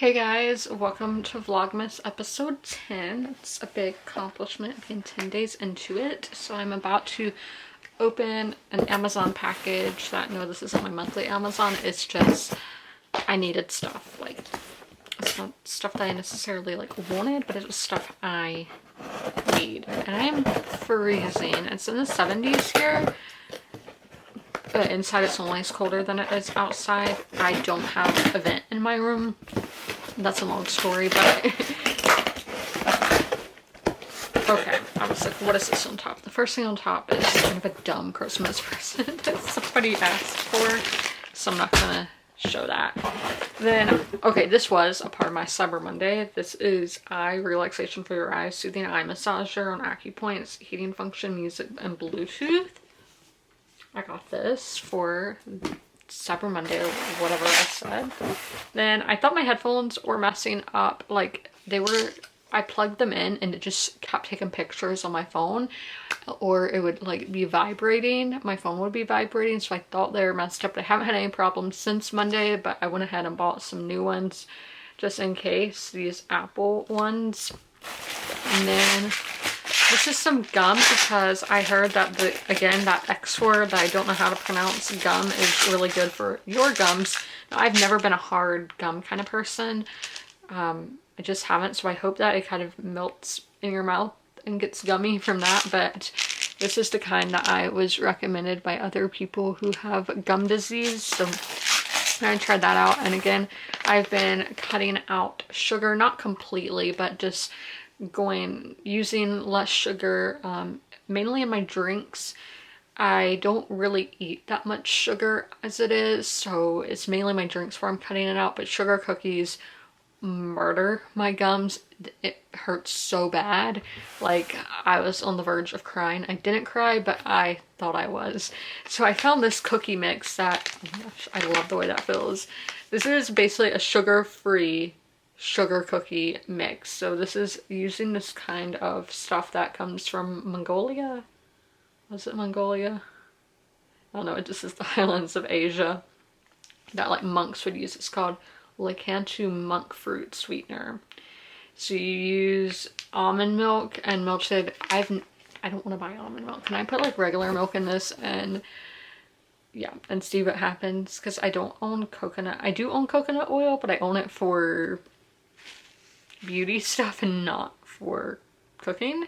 Hey guys, welcome to Vlogmas episode 10. It's a big accomplishment being 10 days into it. So I'm about to open an Amazon package that, no, this isn't my monthly Amazon. It's just, I needed stuff. Like, it's not stuff that I necessarily wanted, but it was stuff I need. And I'm freezing. It's in the 70s here. But inside it's always colder than it is outside. I don't have a vent in my room. That's a long story, but okay. I was like, what is this on top? The first thing on top is kind of a dumb Christmas present that somebody asked for, so I'm not gonna show that. Then, okay, this was a part of my Cyber Monday. This is eye relaxation for your eyes, soothing eye massager on acupoints, heating function, music, and Bluetooth. I got this for Cyber Monday or whatever I said. Then I thought my headphones were messing up. Like, I plugged them in and it just kept taking pictures on my phone, or it would be vibrating. My phone would be vibrating, so I thought they were messed up. I haven't had any problems since Monday, but I went ahead and bought some new ones just in case, these Apple ones. And then this is some gum, because I heard that that X word that I don't know how to pronounce, gum, is really good for your gums. Now, I've never been a hard gum kind of person. I just haven't, so I hope that it kind of melts in your mouth and gets gummy from that. But this is the kind that I was recommended by other people who have gum disease, so I tried that out. And again, I've been cutting out sugar, not completely, but just using less sugar, mainly in my drinks. I don't really eat that much sugar as it is, so it's mainly my drinks where I'm cutting it out. But sugar cookies murder my gums. It hurts so bad. Like, I was on the verge of crying. I didn't cry, but I thought I was. So I found this cookie mix that, oh my gosh, I love the way that feels. This is basically a sugar-free sugar cookie mix. So this is using this kind of stuff that comes from Mongolia. Was it Mongolia? I don't know. It just is the highlands of Asia that monks would use. It's called Licantu monk fruit sweetener. So you use almond milk and melted. I don't want to buy almond milk. Can I put regular milk in this and yeah, and see what happens? Because I don't own coconut. I do own coconut oil, but I own it for beauty stuff and not for cooking.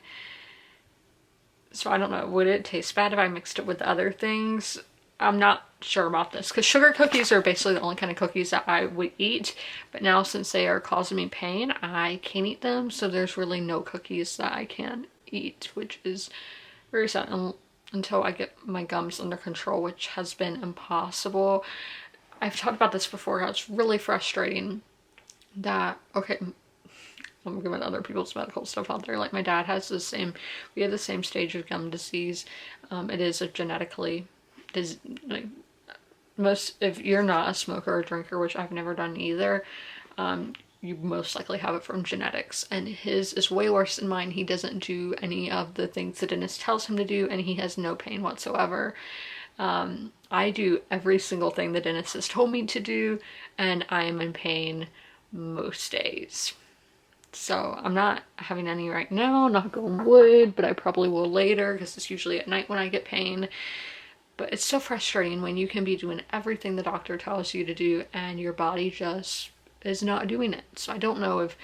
So I don't know, would it taste bad if I mixed it with other things? I'm not sure about this, because sugar cookies are basically the only kind of cookies that I would eat, but now since they are causing me pain, I can't eat them, so there's really no cookies that I can eat, which is very sad until I get my gums under control, which has been impossible. I've talked about this before, how it's really frustrating that, okay, I'm giving other people's medical stuff out there. Like, my dad has we have the same stage of gum disease. It is a genetically, if you're not a smoker or drinker, which I've never done either, you most likely have it from genetics. And his is way worse than mine. He doesn't do any of the things the dentist tells him to do, and he has no pain whatsoever. I do every single thing the dentist has told me to do, and I am in pain most days. So I'm not having any right now, knock on wood, but I probably will later, because it's usually at night when I get pain. But it's so frustrating when you can be doing everything the doctor tells you to do and your body just is not doing it. So I don't know if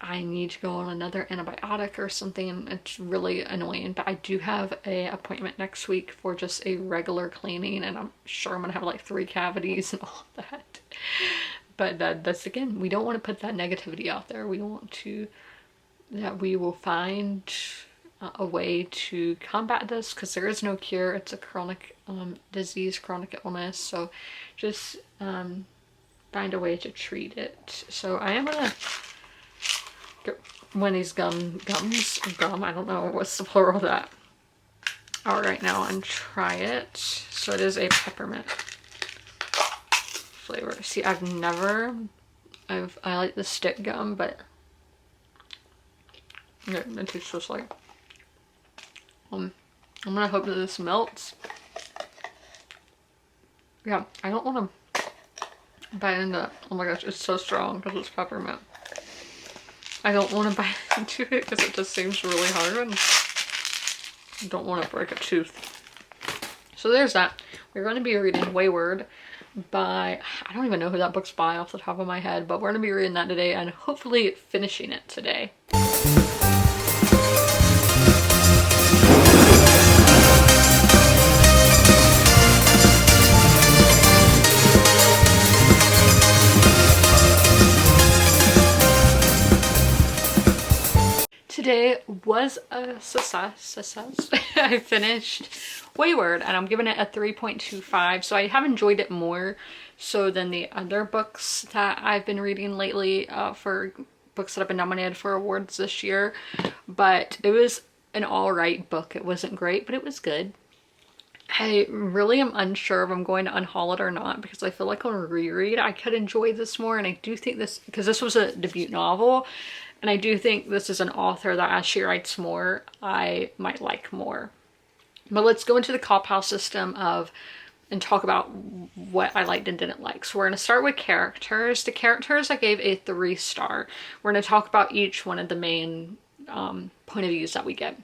I need to go on another antibiotic or something. It's really annoying, but I do have an appointment next week for just a regular cleaning, and I'm sure I'm gonna have 3 cavities and all of that. But that's, again, we don't want to put that negativity out there. We want to, that we will find a way to combat this, because there is no cure. It's a chronic disease, chronic illness. So just find a way to treat it. So I am gonna get one of these gum, I don't know what's the plural of that, out right now and try it. So it is a peppermint flavor. See, I like the stick gum, but yeah, it tastes just like, I'm gonna hope that this melts. Yeah, I don't want to bite into it. Oh my gosh, it's so strong because it's peppermint. I don't want to bite into it because it just seems really hard and I don't want to break a tooth. So there's that. We're going to be reading Weyward by, I don't even know who that book's by off the top of my head, but we're going to be reading that today and hopefully finishing it today. Today was a success. I finished Weyward and I'm giving it a 3.25. So I have enjoyed it more so than the other books that I've been reading lately for books that have been nominated for awards this year. But it was an alright book. It wasn't great, but it was good. I really am unsure if I'm going to unhaul it or not because I feel like on a reread I could enjoy this more, and I do think this, because this was a debut novel, and I do think this is an author that as she writes more, I might like more. But let's go into the cop-out system and talk about what I liked and didn't like. So we're going to start with characters. The characters I gave a 3-star. We're going to talk about each one of the main point of views that we get.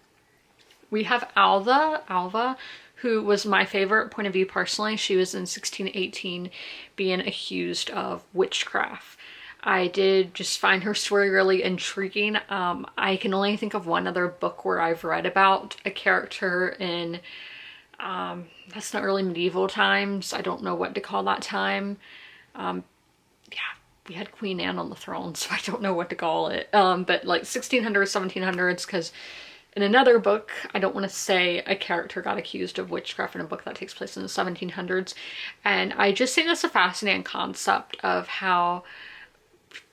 We have Alva, who was my favorite point of view personally. She was in 1618 being accused of witchcraft. I did just find her story really intriguing. I can only think of one other book where I've read about a character in, that's not really medieval times. I don't know what to call that time. Yeah, we had Queen Anne on the throne, so I don't know what to call it. But like 1600s, 1700s, because in another book, I don't want to say a character got accused of witchcraft in a book that takes place in the 1700s. And I just think that's a fascinating concept of how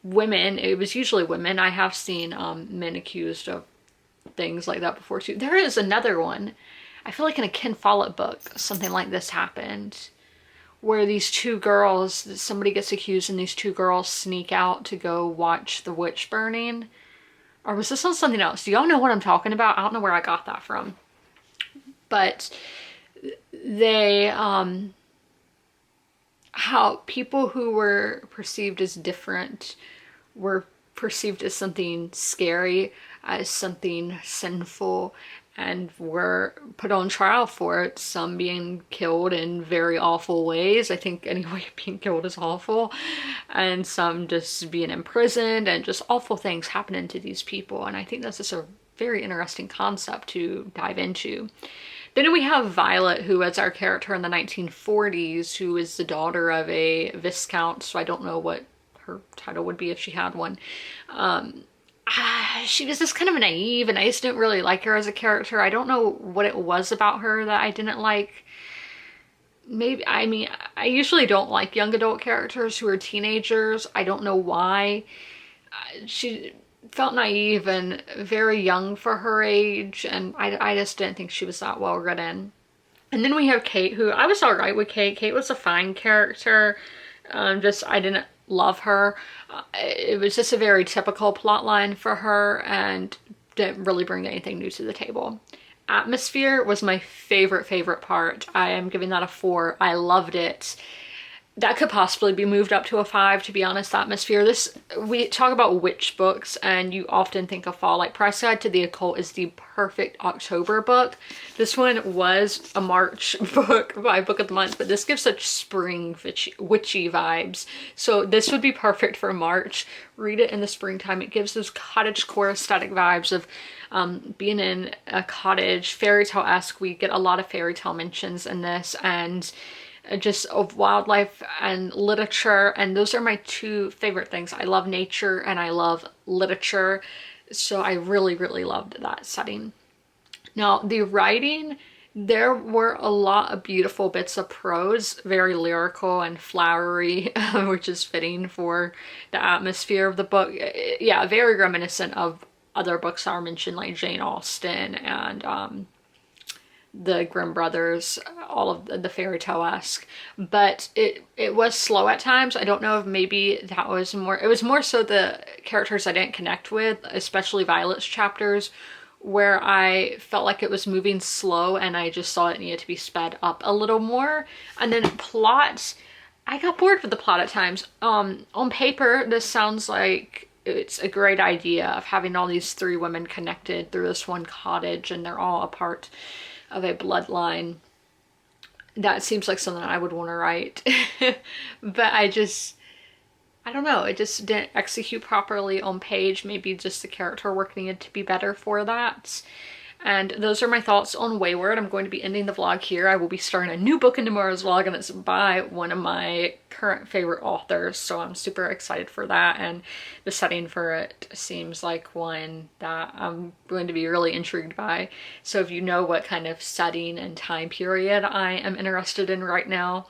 women, it was usually women, I have seen men accused of things like that before too. There is another one, I feel like in a Ken Follett book, something like this happened, where these two girls, somebody gets accused and these two girls sneak out to go watch the witch burning. Or was this on something else? Do y'all know what I'm talking about? I don't know where I got that from. But they, how people who were perceived as different were perceived as something scary, as something sinful, and were put on trial for it, some being killed in very awful ways. I think any way of being killed is awful. And some just being imprisoned, and just awful things happening to these people. And I think that's just a very interesting concept to dive into. Then we have Violet, who is our character in the 1940s, who is the daughter of a viscount, so I don't know what her title would be if she had one. She was just kind of naive, and I just didn't really like her as a character. I don't know what it was about her that I didn't like. Maybe, I mean, I usually don't like young adult characters who are teenagers. I don't know why. She felt naive and very young for her age, and I just didn't think she was that well written. And then we have Kate, who I was alright with Kate. Kate was a fine character. I didn't love her. It was just a very typical plot line for her and didn't really bring anything new to the table. Atmosphere was my favorite part. I am giving that a 4. I loved it. That could possibly be moved up to a 5, to be honest. Atmosphere. We talk about witch books and you often think of fall. Like Price Guide to the Occult is the perfect October book. This one was a March book by Book of the Month, but this gives such spring witchy vibes. So this would be perfect for March. Read it in the springtime. It gives those cottagecore aesthetic vibes of being in a cottage, fairy tale-esque. We get a lot of fairy tale mentions in this, and just of wildlife and literature, and those are my 2 favorite things. I love nature and I love literature, so I really loved that setting. Now the writing, there were a lot of beautiful bits of prose, very lyrical and flowery, which is fitting for the atmosphere of the book. Yeah, very reminiscent of other books that are mentioned, like Jane Austen and the Grimm brothers, all of the fairy tale-esque, but it was slow at times. I don't know if maybe that was more, it was more so the characters I didn't connect with, especially Violet's chapters, where I felt like it was moving slow and I just saw it needed to be sped up a little more. And then plot, I got bored with the plot at times. On paper, this sounds like it's a great idea of having all these three women connected through this one cottage, and they're all a part of a bloodline. That seems like something I would want to write. But I don't know, it just didn't execute properly on page. Maybe just the character work needed to be better for that. And those are my thoughts on Weyward. I'm going to be ending the vlog here. I will be starting a new book in tomorrow's vlog, and it's by one of my current favorite authors, so I'm super excited for that, and the setting for it seems like one that I'm going to be really intrigued by. So if you know what kind of setting and time period I am interested in right now,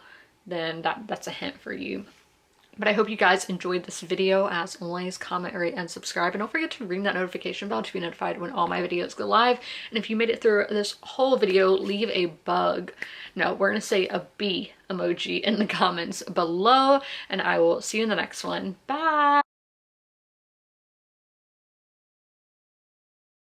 then that's a hint for you. But I hope you guys enjoyed this video. As always, comment, rate, and subscribe. And don't forget to ring that notification bell to be notified when all my videos go live. And if you made it through this whole video, leave a bug. No, we're going to say a bee emoji in the comments below. And I will see you in the next one. Bye!